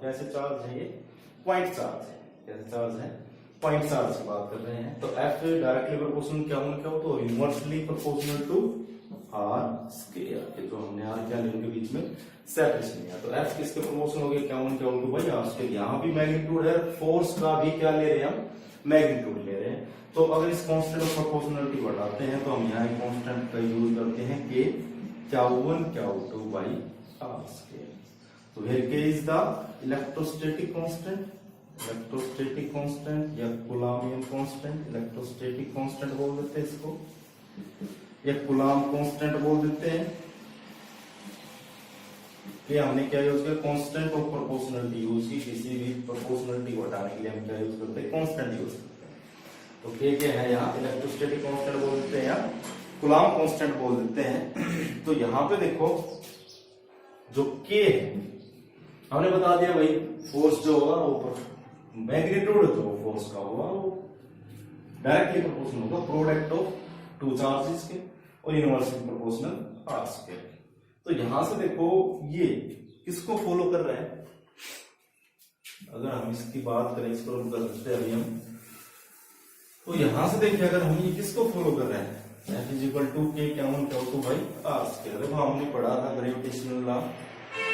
कैसे चार्ज है ये? पॉइंट चार्ज है। कैसे चार्ज है? पॉइंट चार्ज की बात कर रहे हैं। तो F डायरेक्टली प्रोपोर्शनल क्या हो तो inversely proportional to r square. जो हमने आर क्या इनके बीच में सेपरेशन लिया, तो F किसके प्रोपोर्शनल हो गया? क्या टू बाई आर स्क्वायर। यहाँ भी मैग्नीट्यूड है, फोर्स का भी क्या ले रहे हैं हम? मैग्नीट्यूड ले रहे हैं। तो अगर इस कांस्टेंट ऑफ प्रोपोर्शनलिटी बढ़ाते हैं तो हम यहाँ कांस्टेंट का यूज करते हैं के Q1 Q2 by r square. तो here K is the electrostatic constant, electrostatic constant या कूलॉमियन कांस्टेंट। इलेक्ट्रोस्टैटिक कांस्टेंट बोल देते हैं इसको, या कूलॉम कांस्टेंट बोल देते हैं। ये हमने क्या यूज किया? कांस्टेंट ऑफ प्रोपोर्शनलिटी यूज की। किसी भी प्रोपोर्शनलिटी को हटाने के लिए हम क्या यूज करते हैं? कांस्टेंट यूज करते हैं। तो के क्या है यहाँ? इलेक्ट्रोस्टैटिक कांस्टेंट बोल देते हैं या कूलॉम कांस्टेंट बोल देते हैं। तो यहाँ पे देखो जो के है, हमने बता दिया भाई फोर्स जो होगा वो मैग्नीट्यूड जो फोर्स का होगा वो डायरेक्टली प्रोपोर्शनल होगा प्रोडक्ट ऑफ टू चार्जेस के और इनवर्सली प्रोपोर्शनल आर स्क्वायर के। तो यहां से देखो ये किसको फॉलो कर रहा है? अगर हम इसकी बात करें, इसको हम कर सकते हैं अभी हम, तो यहां से देखिए अगर हम ये किसको फॉलो कर रहे हैं? F इज इक्वल टू के Q1 Q2 by r square. देखो हमने पढ़ा था gravitational law,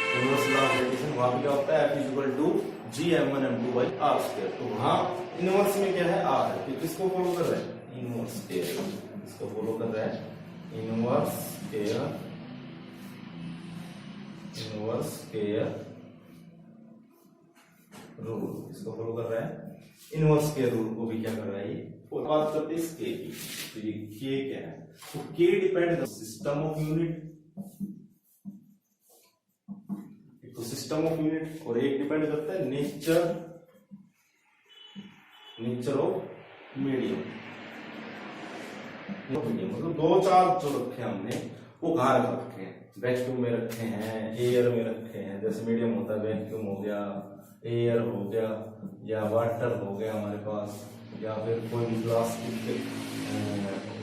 universal law of gravitation. वहां पे क्या होता है? F is equal to Gm1m2 by r square. तो वहां इनवर्स में क्या है? आर है। तो किसको फॉलो कर रहा है? Inverse square. इसको फॉलो कर रहा है inverse square, inverse square rule. इसको फॉलो कर रहा है इनवर्स स्क्वायर रूल को भी क्या कर रहा है ये? बात करते हैं इसके की। तो ये के क्या है? तो के डिपेंड सिस्टम ऑफ यूनिट, तो सिस्टम ऑफ यूनिट, और एक डिपेंड करता है नेचर ऑफ मीडियम। मतलब दो चार्ज जो रखे हैं हमने वो कहाँ रखे हैं? वैक्यूम में रखे हैं, एयर में रखे हैं। जैसे मीडियम होता है, वैक्यूम हो गया, एयर हो गया, या वाटर हो गया हमारे पास, या फिर कोई भी प्लास्टिक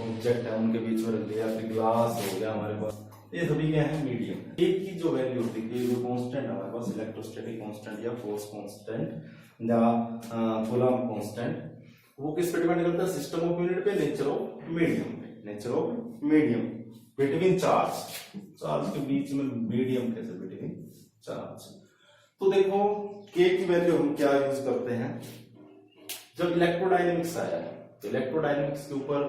ऑब्जेक्ट है उनके बीच में रख दिया, फिर ग्लास हो गया हमारे पास। ये सभी क्या है? मीडियम। एक की जो वैल्यू होती है, जो कांस्टेंट है हमारे पास, इलेक्ट्रोस्टैटिक कांस्टेंट या फोर्स कांस्टेंट या कूलॉम कांस्टेंट, वो किस पे डिपेंड करता है? सिस्टम ऑफ यूनिट पे, नेचर ऑफ मीडियम पे। Nature of medium between charge के बीच में मीडियम कैसे? Between charge. तो देखो के की वैल्यू हम क्या यूज करते हैं? जब इलेक्ट्रोडायनेमिक्स आया है तो इलेक्ट्रोडायनेमिक्स के ऊपर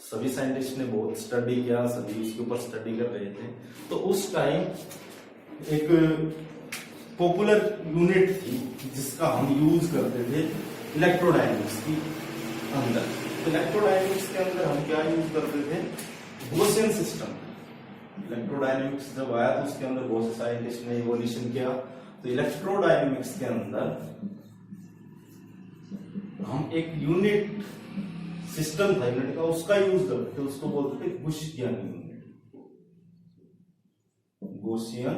सभी साइंटिस्ट ने बहुत स्टडी किया, सभी उसके ऊपर स्टडी कर रहे थे। तो उस टाइम एक पॉपुलर यूनिट थी जिसका हम यूज करते थे इलेक्ट्रोडायनेमिक्स की अंदर। तो इलेक्ट्रोडायनेमिक्स के अंदर हम क्या यूज करते थे? Gaussian system. इलेक्ट्रोडायनेमिक्स जब आया तो उसके अंदर बहुत से साइंटिस्ट ने इवोल्यूशन किया। तो इलेक्ट्रोडायनेमिक्स के अंदर हम एक यूनिट सिस्टम था यूनिट का, उसका यूज करते थे, उसको बोलते थे गॉसियन यूनिट, गॉसियन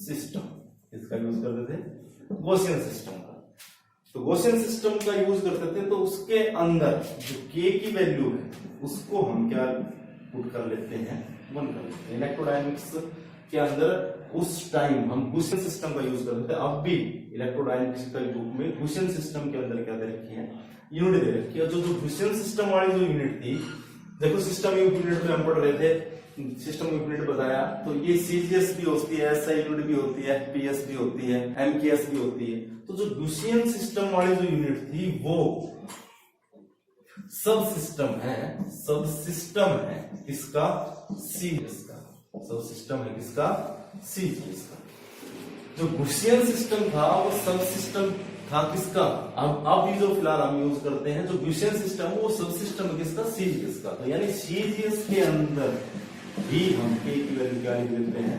सिस्टम। इसका यूज करते थे गॉसियन सिस्टम का। तो गॉसियन सिस्टम का यूज करते थे, तो उसके अंदर जो के की वैल्यू है उसको हम क्या पुट कर लेते हैं? 1 कर लेते हैं। इलेक्ट्रोडायनेमिक्स के अंदर उस टाइम हम गॉसियन सिस्टम का यूज करते थे। अब भी इलेक्ट्रोडायनेमिक्स के बुक में गॉसियन सिस्टम के अंदर क्या दे रखी है? यूनिट दे रखी है। जो गॉसियन सिस्टम वाली जो यूनिट थी, देखो सिस्टम यूनिट में हम पढ़ रहे थे, सिस्टम यूनिट बताया, तो ये सीजीएस भी होती है, एसआई यूनिट भी होती है, एफपीएस भी होती है, एमकेएस भी होती है। तो जो गॉसियन सिस्टम वाली जो यूनिट थी वो सब सिस्टम है किसका? सीजीएस का। सब सिस्टम है किसका? सीजीएस का। जो गॉसियन सिस्टम था वो सब सिस्टम था किसका? अब ये जो फिलहाल हम यूज करते हैं जो गॉसियन सिस्टम, वो सब सिस्टम है किसका? सीजीएस का। तो यानी सीजीएस के अंदर भी हम के की वैल्यू क्या लिख देते हैं?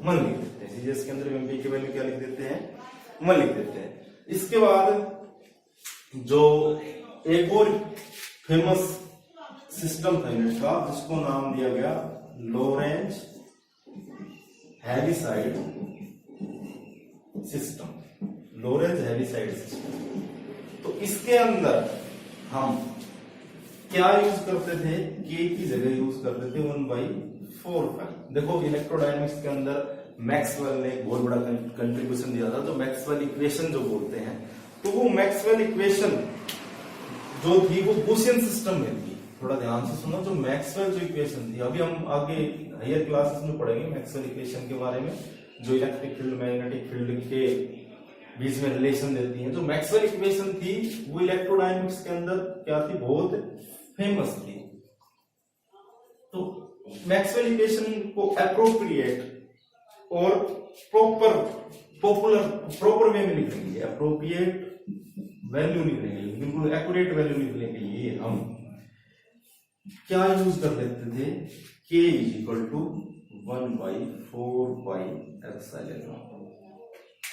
1 लिख देते हैं। सीजीएस के अंदर हम के की वैल्यू क्या लिख देते हैं? 1 लिख देते हैं। इसके बाद जो एक और फेमस सिस्टम था यूनिट का, जिसको नाम दिया गया Lorentz Heaviside system. Lorentz Heaviside system. तो इसके अंदर हम क्या यूज करते थे? के की जगह यूज करते थे 1/4 पाई। देखो इलेक्ट्रोडायनेमिक्स के अंदर मैक्सवेल ने एक बहुत बड़ा कंट्रीब्यूशन दिया था, तो मैक्सवेल इक्वेशन जो बोलते हैं, तो वो मैक्सवेल इक्वेशन जो थी वो गॉसियन सिस्टम में थी। थोड़ा ध्यान से सुनो, जो मैक्सवेल जो इक्वेशन थी, अभी हम आगे हायर क्लासेस में पढ़ेंगे मैक्सवेल इक्वेशन के बारे में, जो इलेक्ट्रिक फील्ड मैग्नेटिक फील्ड के बीच में रिलेशन देती है। जो मैक्सवेल इक्वेशन थी वो इलेक्ट्रोडायनेमिक्स के अंदर क्या थी, बहुत फेमस थी। तो मैक्सवेल इक्वेशन को एप्रोप्रिएट और प्रॉपर वे में लिखने के लिए, एप्रोप्रिएट वैल्यू लिखने के लिए, बिल्कुल एक्यूरेट वैल्यू लिखने के लिए हम क्या यूज कर लेते थे, k इक्वल टू 1/4πε0।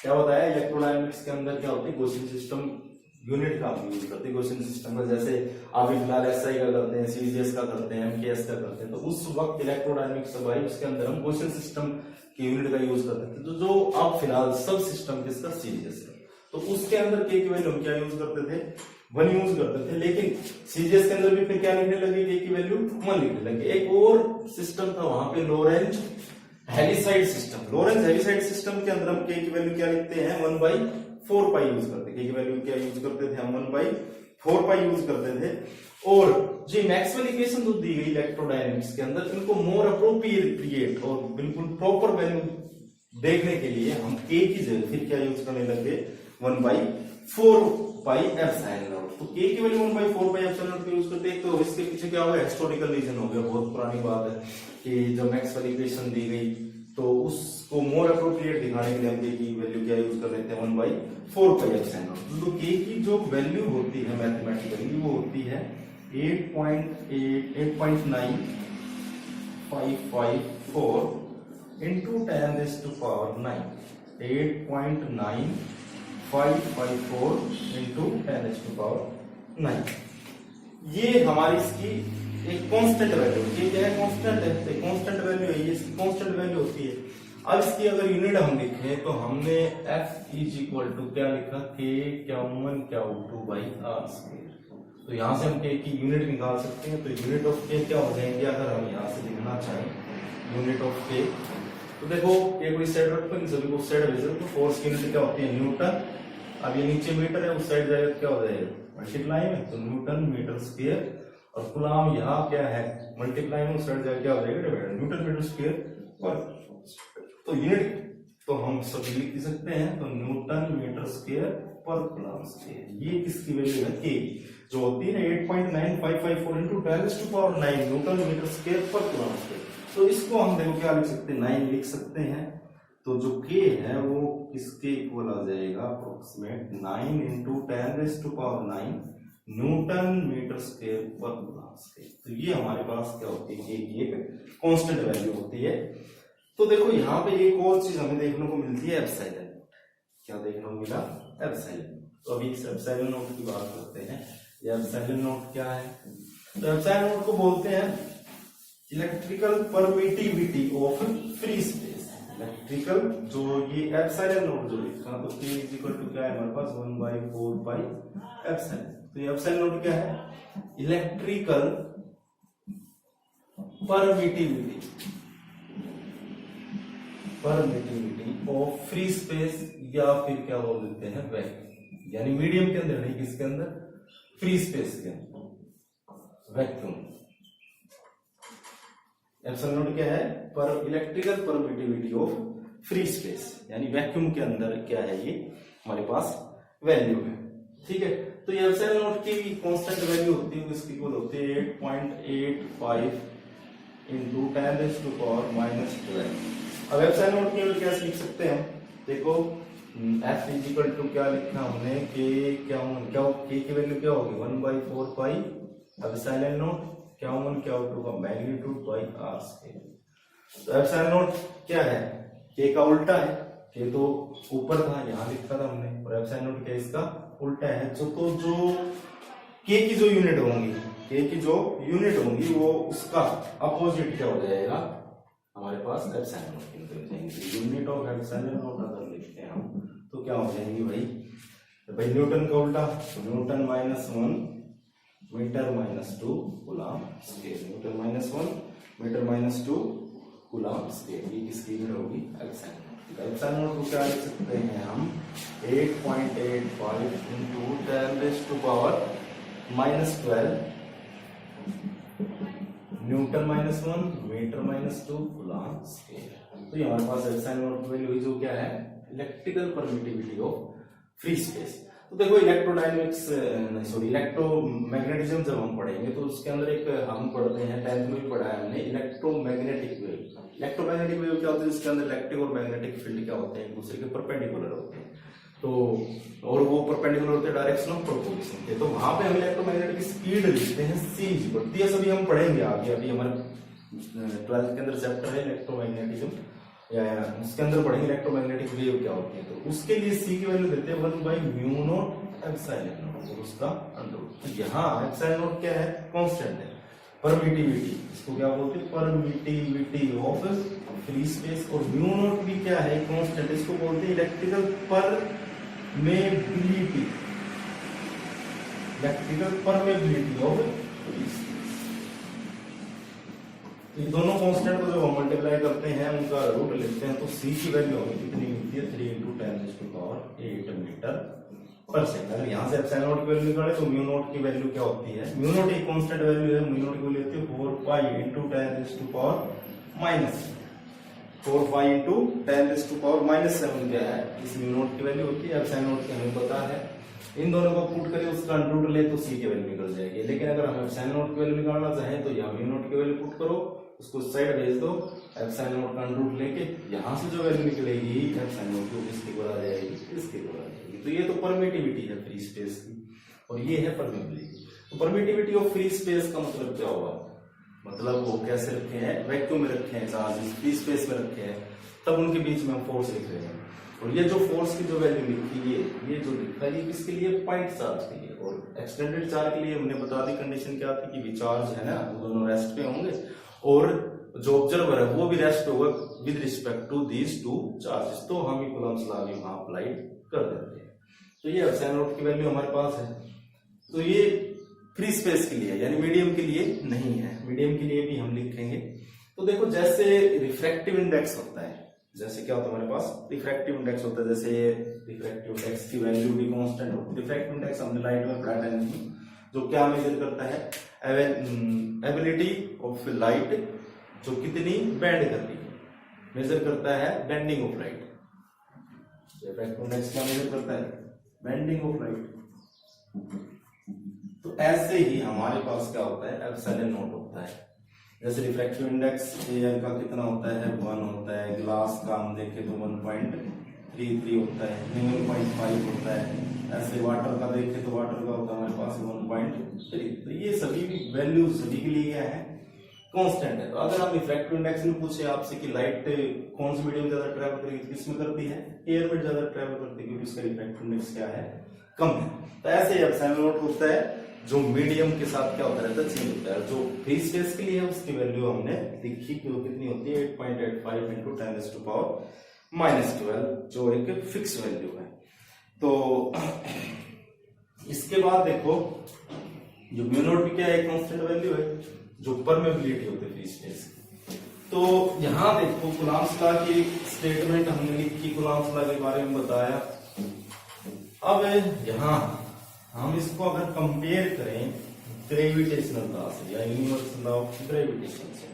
क्या बताया, इलेक्ट्रोडायनेमिक्स के अंदर क्या होती है, गॉसियन सिस्टम यूनिट का हम यूज करते हैं। गॉसियन सिस्टम का जैसे अभी फिलहाल एसआई का करते हैं, सीजीएस का करते हैं, एमकेएस का करते हैं, तो उस वक्त इलेक्ट्रोडायनेमिक्स भाई उसके अंदर हम गॉसियन सिस्टम की यूनिट का यूज करते थे। तो जो अब फिलहाल सब सिस्टम किसका, सीजीएस का, तो उसके अंदर के की वैल्यू हम क्या यूज करते थे, 1 यूज करते थे। लेकिन सीजीएस के अंदर भी फिर क्या लिखने लगे, के की वैल्यू 1 लिखने लगे। एक और सिस्टम था वहां पे, Lorentz Heaviside system. Lorentz Heaviside system के अंदर हम के की वैल्यू क्या लिखते हैं, 1/4π यूज करते थे। के की वैल्यू क्या यूज करते थे हम, 1/4π यूज करते थे। और जो मैक्सवेल इक्वेशन जो दी गई इलेक्ट्रोडायनेमिक्स के अंदर, इनको मोर अप्रोप्रिएट और बिल्कुल प्रॉपर वैल्यू देखने के लिए हम के की जगह फिर क्या यूज करने लगे, 1/4πε0। तो के की वैल्यू 1/4πε0 यूज करते हैं। तो इसके पीछे क्या होगा, हिस्टोरिकल रीजन हो गया, बहुत पुरानी बात है कि जब मैक्सवेल इक्वेशन दी गई तो उसको मोर अप्रोप्रिएट दिखाने के लिए हम के की वैल्यू क्या यूज कर लेते हैं, 1/4πε0। तो के की जो वैल्यू होती है मैथमेटिकली वो होती है 8.9554 into 10⁹9। 8.9554 into 10⁹9। ये हमारी इसकी एक कांस्टेंट वैल्यू, ये क्या है, कांस्टेंट है, तो कांस्टेंट वैल्यू है, ये इसकी कांस्टेंट वैल्यू होती है। अब इसकी अगर यूनिट हम लिखें तो हमने F इज इक्वल टू क्या लिखा, K Q1 Q2/r²। तो यहां से हम K की यूनिट निकाल सकते हैं। तो यूनिट ऑफ K क्या हो जाएंगे, अगर हम यहां से लिखना चाहें यूनिट ऑफ K, तो देखो K को इस साइड रखो, इन सभी को उस साइड भेजो, तो फोर्स की यूनिट क्या होती है, न्यूटन। अब ये नीचे मीटर है, उस साइड जाएगा क्या हो जाएगा, मल्टीप्लाई में, तो न्यूटन मीटर स्क्वायर, और कूलम यहाँ क्या है, मल्टीप्लाई में, उस साइड जाएगा क्या हो जाएगा, न्यूटन मीटर स्क्वायर पर। तो यूनिट तो हम सब लिख सकते हैं, तो न्यूटन मीटर स्क्वायर पर कूलम स्क्वायर। ये किसकी वैल्यू है, के जो होती है 8.9554 into 10⁹9 न्यूटन मीटर स्क्वायर पर कूलम स्क्वायर। तो इसको हम देखो क्या लिख सकते हैं, 9 लिख सकते हैं। तो जो के है वो किसके इक्वल आ जाएगा, approximate 9 into 10⁹9 newton metre square पर कूलम स्क्वायर। तो ये हमारे पास क्या होती है, के की एक कांस्टेंट वैल्यू होती है। तो देखो यहाँ पे एक और चीज हमें देखने को मिलती है, एप्सिलॉन। क्या देखने को मिला, एप्सिलॉन। तो अभी इस एप्सिलॉन नोट की बात करते हैं। ये एप्सिलॉन नोट क्या है, तो एप्सिलॉन नोट को बोलते हैं electrical permittivity of free space. Electrical जो ये एप्सिलॉन नोट जो लिखा, तो K इज इक्वल टू क्या है हमारे पास, 1/4πε। तो ये एप्सिलॉन नोट क्या है, electrical permittivity of free space, या फिर क्या बोल देते हैं, वैक्यूम। यानी मीडियम के अंदर नहीं, किसके अंदर, फ्री स्पेस के अंदर, वैक्यूम। एप्सिलॉन नोट क्या है, पर electrical permittivity of free space, यानी वैक्यूम के अंदर क्या है, ये हमारे पास वैल्यू है। ठीक है, तो ये एप्सिलॉन नोट की कांस्टेंट वैल्यू होती है, इसकी इक्वल होती है 8.85 into 10⁻⁻12। अब एप्सिलॉन नोट की वैल्यू कैसे लिख सकते हैं, देखो F इज इक्वल टू क्या लिखा हमने, K की वैल्यू क्या होगी, 1/4π एप्सिलॉन नोट Q1 Q2 का मैग्नीट्यूड बाई r²। तो एप्सिलॉन नोट क्या है, K का उल्टा है, K तो ऊपर था, यहाँ लिखा था हमने, और एप्सिलॉन नोट क्या इसका उल्टा है। तो जो K की जो यूनिट होंगी वो उसका अपोजिट क्या हो जाएगा, हमारे पास एप्सिलॉन नोट की यूनिट ऑफ एप्सिलॉन नोट अगर लिखते हैं हम, तो क्या हो जाएंगी भाई, न्यूटन का उल्टा, newton -1 metre -2 coulomb square, newton -1 metre -2 coulomb square. ये किसकी यूनिट होगी? Epsilon not. एप्सिलॉन नॉट को क्या लिख सकते हैं हम? 8.85 into 10⁻⁻12 newton -1 metre -2 coulomb square. तो ये हमारे पास एप्सिलॉन नॉट की वैल्यू जो क्या है? Electrical permittivity of free space. तो देखो इलेक्ट्रोडायनेमिक्स सॉरी इलेक्ट्रोमैग्नेटिज्म जब हम पढ़ेंगे तो उसके अंदर एक हम पढ़ते हैं 10th में भी पढ़ा है हमने इलेक्ट्रोमैग्नेटिक वेव। इलेक्ट्रोमैग्नेटिक वेव क्या होता है? जिसके अंदर इलेक्ट्रिक और मैग्नेटिक फील्ड क्या होते हैं? एक दूसरे के परपेंडिकुलर होते हैं। तो और वो परपेंडिकुलर होते हैं डायरेक्शन ऑफ प्रोपोगेशन के। तो वहां पे हम इलेक्ट्रोमैग्नेटिक की स्पीड लिखते हैं c। ये सभी हम पढ़ेंगे आगे। अभी हमारे 12th के अंदर चैप्टर है इलेक्ट्रोमैग्नेटिज्म, या उसके अंदर पढ़ेंगे इलेक्ट्रोमैग्नेटिक वेव क्या होती है। तो उसके लिए c की वैल्यू देते हैं 1/μ0 एप्सिलॉन नॉट और उसका अंडर। तो यहाँ एप्सिलॉन नॉट क्या है? कांस्टेंट है। परमिटिविटी, इसको क्या बोलते हैं? Permittivity of free space. और म्यू नॉट भी क्या है? कांस्टेंट। इसको बोलते हैं electrical permeability, electrical permeability of free space. ये दोनों कांस्टेंट को जब हम मल्टीप्लाई करते हैं उनका रूट लेते हैं तो c की वैल्यू होगी कितनी मिलती है? 3 × 10⁸ मीटर पर सेकंड। अगर यहाँ से एप्सिलॉन नॉट की वैल्यू निकाले तो म्यू नॉट की वैल्यू क्या होती है? म्यू नॉट एक कांस्टेंट वैल्यू है। म्यू नॉट की वैल्यू होती है 4π × 10⁻⁻7 क्या है? इस म्यू नॉट की वैल्यू होती है। एप्सिलॉन नॉट की हमें पता है। इन दोनों को पुट करें उसका अंडर रूट ले तो c की वैल्यू निकल जाएगी। लेकिन अगर हम एप्सिलॉन नॉट की वैल्यू निकालना चाहें तो यहाँ म्यू नॉट की वैल्यू पुट करो, उसको साइड भेज दो, एप्सिलॉन नॉट का अंडर रूट लेके यहाँ से जो वैल्यू निकलेगी एप्सिलॉन नॉट की किसकी बराबर आ जाएगी? इसकी बराबर आ जाएगी। तो ये तो परमिटिविटी है फ्री स्पेस की और ये है परमिटिविटी। तो परमिटिविटी ऑफ फ्री स्पेस का मतलब क्या हुआ? मतलब वो कैसे रखे हैं? वैक्यूम में रखे हैं, चार्जेस फ्री स्पेस में रखे हैं, तब उनके बीच में हम फोर्स लिख रहे हैं। और ये जो फोर्स की जो वैल्यू लिखी है ये जो लिखा है ये किसके लिए? पॉइंट चार्ज के लिए। और एक्सटेंडेड चार्ज के लिए हमने बता दी कंडीशन क्या थी कि चार्ज है ना वो दोनों रेस्ट पे होंगे और जो ऑब्जर्वर है वो भी रेस्ट पे होगा with respect to these two charges. तो हम कूलम्ब्स लॉ भी वहां अप्लाई कर देते हैं। तो ये एप्सिलॉन नॉट की वैल्यू हमारे पास है। तो ये फ्री स्पेस के लिए यानी मीडियम के लिए नहीं है। मीडियम के लिए भी हम लिखेंगे। तो देखो जैसे रिफ्रैक्टिव इंडेक्स होता है, जैसे क्या होता है हमारे पास? रिफ्रैक्टिव इंडेक्स होता है। जैसे रिफ्रैक्टिव इंडेक्स की वैल्यू भी कांस्टेंट होती है। रिफ्रैक्टिव इंडेक्स हमने लाइट में पढ़ा था जो क्या मेजर करता है? एबिलिटी ऑफ लाइट जो कितनी बेंड कर रही है, मेजर करता है bending of light. Refractive index क्या मेजर करता है? Bending of light. तो ऐसे ही हमारे पास क्या होता है? एप्सिलॉन नॉट होता है। जैसे रिफ्रैक्टिव इंडेक्स एयर का कितना होता है? 1 होता है। ग्लास का हम देखें तो 1.33 होता है, 1.5 होता है। ऐसे वाटर का देखें तो वाटर का होता है हमारे पास 1.3। तो ये सभी वैल्यू सभी के लिए क्या है? कांस्टेंट है। तो अगर आप रिफ्रैक्टिव इंडेक्स में पूछे आपसे कि लाइट कौन सी मीडियम ज्यादा ट्रैवल करेगी, किसमें करती है? एयर में ज्यादा ट्रैवल करती है क्योंकि उसका रिफ्रैक्टिव इंडेक्स क्या है? कम है। तो ऐसे ही एप्सिलॉन नॉट होता है जो मीडियम के साथ क्या होता रहता है? चेंज होता है। जो फ्री स्पेस के लिए है उसकी वैल्यू हमने लिखी कि वो कितनी होती है? 8.85 × 10⁻⁻12 जो एक फिक्स वैल्यू है। तो इसके बाद देखो जो म्यू नॉट भी क्या है? कांस्टेंट वैल्यू है जो परमेबिलिटी होती है फ्री स्पेस। तो यहां देखो कूलम्ब्स लॉ की स्टेटमेंट हमने लिखी, कूलम्ब्स लॉ के बारे में बताया। अब यहां हम इसको अगर कंपेयर करें ग्रेविटेशनल लॉ से या यूनिवर्सल लॉ ऑफ ग्रेविटेशन से,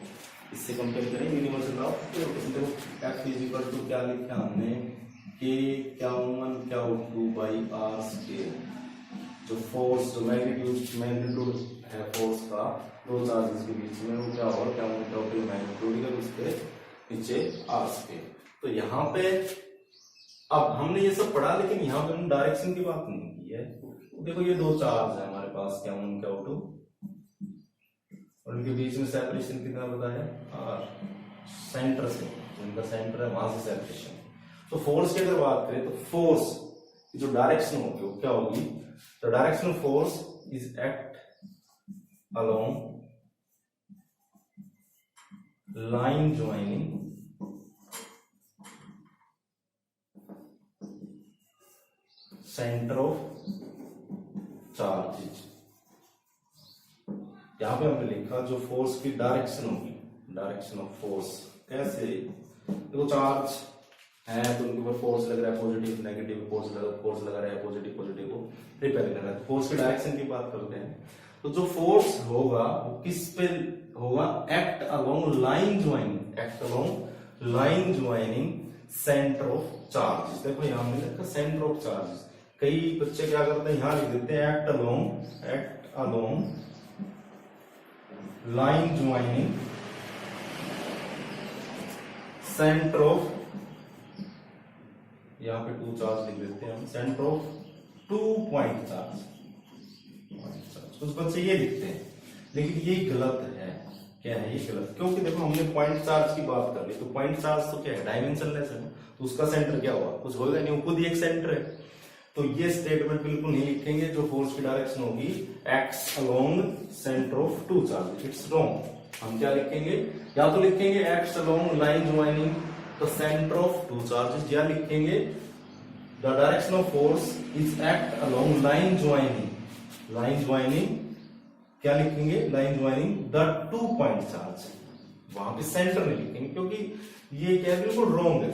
इससे कंपेयर करें यूनिवर्सल लॉ ऑफ ग्रेविटेशन। देखो F इक्वल टू क्या लिखा हमने? K Q1 Q2/r²। जो फोर्स जो मैग्नीट्यूड है फोर्स का दो चार्जेस के बीच में वो क्या होगा? Q1 Q2 मैग्नीट्यूड है उसके नीचे r²। तो यहाँ पे अब हमने ये सब पढ़ा लेकिन यहाँ पे हमने डायरेक्शन की बात नहीं की है। देखो ये दो चार्ज है हमारे पास Q1 Q2 और उनके बीच में सेपरेशन कितना पता है? r। सेंटर से जिनका सेंटर है वहां से सेपरेशन। तो फोर्स की अगर बात करें तो फोर्स की जो डायरेक्शन होगी वो क्या होगी? The direction of force is act along line joining centre of charges. यहां पे हमने लिखा जो फोर्स की डायरेक्शन होगी, डायरेक्शन ऑफ फोर्स कैसे, देखो चार्ज है तो उनके ऊपर फोर्स लग रहा है, पॉजिटिव नेगेटिव फोर्स लगा रहा है, पॉजिटिव पॉजिटिव को रिपेल कर रहा है। फोर्स के डायरेक्शन की बात करते हैं तो जो फोर्स होगा वो किस पे होगा, act along line joining, act along line joining centre of charge. देखो यहां हमने लिखा सेंटर ऑफ चार्ज, कई बच्चे क्या करते हैं यहां लिख देते हैं act along line joining centre of, यहां पे टू चार्ज लिख देते हैं हम, centre of to point charge. कुछ बच्चे ये लिखते हैं लेकिन ये गलत है। क्या है ये गलत, क्योंकि देखो हमने पॉइंट चार्ज की बात कर ली तो पॉइंट चार्ज तो क्या है, डायमेंशनलेस है, तो उसका सेंटर क्या हुआ, कुछ होगा नहीं, वो खुद ही एक सेंटर है। तो ये स्टेटमेंट बिल्कुल नहीं लिखेंगे, जो फोर्स की डायरेक्शन होगी acts along centre of two charge, it's wrong. हम क्या लिखेंगे, या तो लिखेंगे acts along line joining the centre of two charges, या लिखेंगे the direction of force is act along line joining क्या लिखेंगे, line joining the two point charge. वहां पे सेंटर नहीं लिखेंगे क्योंकि ये क्या है, बिल्कुल रॉन्ग है।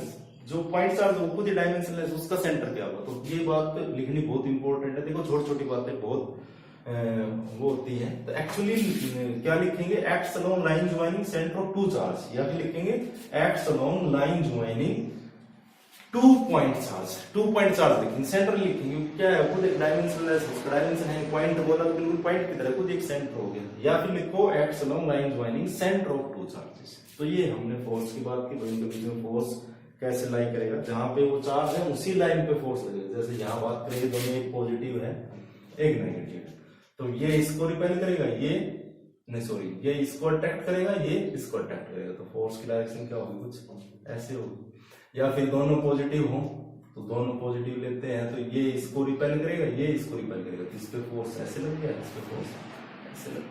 जो पॉइंट चार्ज वो खुद ही डायमेंशनलेस, उसका सेंटर क्या होगा, तो ये बात लिखनी बहुत इंपॉर्टेंट है। देखो छोटी छोटी बातें बहुत वो होती है, तो एक्चुअली क्या लिखेंगे, acts along line joining centre of two charge, या फिर लिखेंगे acts along line joining two point charge लिखेंगे, सेंटर लिखेंगे, क्या है खुद एक डायमेंशनलेस, उसका डायमेंशन है, पॉइंट बोला तो बिल्कुल पॉइंट की तरह खुद एक सेंटर हो गया। या फिर लिखो acts along line joining centre of two charges. तो ये हमने फोर्स की बात की, इनके बीच में फोर्स कैसे लाई करेगा, जहां पे वो चार्ज है उसी लाइन पे फोर्स लगेगा। जैसे यहाँ बात करेंगे दोनों, एक पॉजिटिव है एक नेगेटिव है, तो ये इसको रिपेल करेगा, ये इसको अट्रैक्ट करेगा, ये इसको अट्रैक्ट करेगा, तो फोर्स की डायरेक्शन क्या होगी, कुछ ऐसे होगी। या फिर दोनों पॉजिटिव हो तो दोनों पॉजिटिव लेते हैं तो ये इसको रिपेल करेगा, ये इसको रिपेल करेगा, तो इस पे फोर्स ऐसे लग गया, इस पे फोर्स ऐसे लग गया।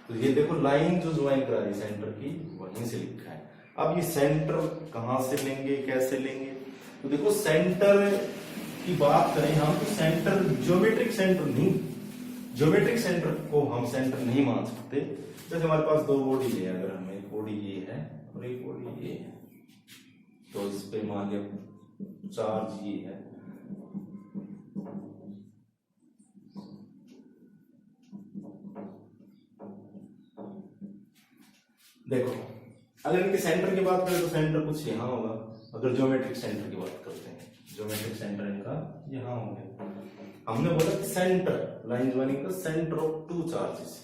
तो ये देखो लाइन जो ज्वाइन करा रही सेंटर की वहीं से लिखा है। अब ये सेंटर कहां से लेंगे, कैसे लेंगे, तो देखो सेंटर की बात करें हम तो सेंटर ज्योमेट्रिक सेंटर नहीं, ज्योमेट्रिक सेंटर को हम सेंटर नहीं मान सकते। जैसे हमारे पास दो बॉडी है, अगर हमें एक बॉडी ये है और एक बॉडी ये है, तो इस पे मान लिया चार्ज ये है, देखो अगर इनके सेंटर की बात करें तो सेंटर कुछ यहां होगा। अगर ज्योमेट्रिक सेंटर की बात करते हैं, ज्योमेट्रिक सेंटर इनका यहां होंगे। हमने बोला कि सेंटर लाइन ज्वाइनिंग का सेंटर ऑफ टू चार्जेस,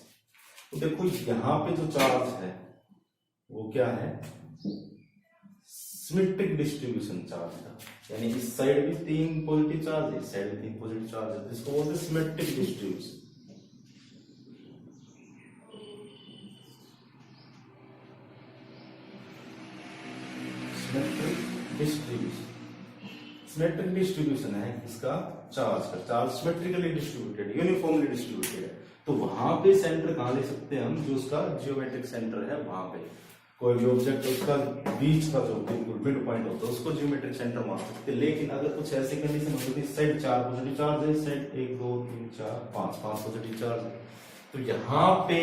तो देखो यहां पे जो चार्ज है वो क्या है, सिमेट्रिक डिस्ट्रीब्यूशन चार्ज का, यानी इस साइड भी तीन पॉजिटिव चार्ज है, इस साइड भी तीन पॉजिटिव चार्ज है, इसको बोलते हैं सिमेट्रिक डिस्ट्रीब्यूशन। सिमेट्रिक डिस्ट्रीब्यूशन है इसका चार्ज का, charge symmetrically distributed, uniformly distributed है। तो वहां पे सेंटर कहां ले सकते हैं हम, जो उसका जियोमेट्रिक सेंटर है वहां पे कोई भी ऑब्जेक्ट उसका बीच का जो बिल्कुल मिड पॉइंट होता है उसको जियोमेट्रिक सेंटर मान सकते हैं। लेकिन अगर कुछ ऐसी कंडीशन होती है, साइड चार पॉजिटिव चार्ज है, साइड 1 2 3 4 5 पॉजिटिव चार्ज है, तो यहाँ पे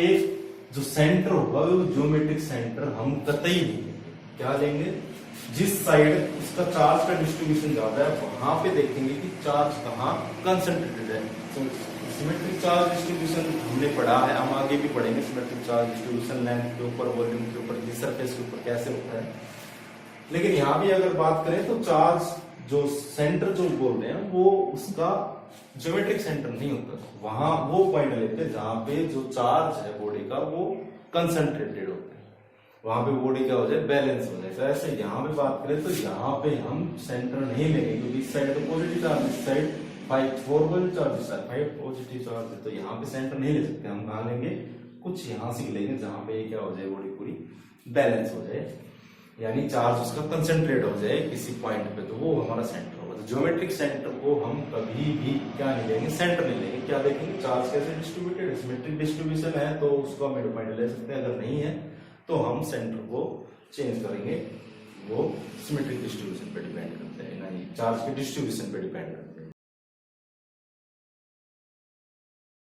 जो सेंटर होगा वो जियोमेट्रिक सेंटर हम कतई नहीं लेंगे। क्या लेंगे, जिस साइड उसका चार्ज का डिस्ट्रीब्यूशन ज्यादा है वहां पे देखेंगे कि चार्ज कहाँ कंसंट्रेटेड है। सिमेट्रिक चार्ज डिस्ट्रीब्यूशन हमने पढ़ा है, हम आगे भी पढ़ेंगे। सिमेट्रिक चार्ज डिस्ट्रीब्यूशन लेंथ के ऊपर, वॉल्यूम के ऊपर, सरफेस के ऊपर कैसे होता है। लेकिन यहाँ भी अगर बात करें तो चार्ज जो सेंटर जो बोल रहे हैं वो उसका ज्योमेट्रिक सेंटर नहीं होता, वहां वो पॉइंट लेते हैं जहां पे जो चार्ज है बॉडी का वो कंसंट्रेटेड होता है, वहां पे बॉडी क्या हो जाए, बैलेंस हो जाए। तो ऐसे यहाँ पे बात करें तो यहाँ पे हम सेंटर नहीं लेंगे, क्योंकि इस साइड तो पॉजिटिव चार्ज, इस side 4 positive charge, 5 positive charge है, तो यहाँ पे सेंटर नहीं ले सकते। हम कहाँ लेंगे, कुछ यहाँ से लेंगे जहां पे क्या हो जाए, बॉडी पूरी बैलेंस हो जाए, यानी चार्ज उसका कंसंट्रेट हो जाए किसी पॉइंट पे, तो वो हमारा सेंटर होगा। तो ज्योमेट्रिक सेंटर को हम कभी भी क्या नहीं लेंगे, सेंटर नहीं लेंगे। क्या देखेंगे, चार्ज कैसे डिस्ट्रीब्यूटेड, सिमेट्रिक डिस्ट्रीब्यूशन है तो उसको मिड पॉइंट ले सकते हैं, अगर नहीं है तो हम सेंटर को चेंज करेंगे, वो सिमेट्रिक डिस्ट्रीब्यूशन पे डिपेंड करते हैं, यानी चार्ज के डिस्ट्रीब्यूशन पे डिपेंड करते हैं।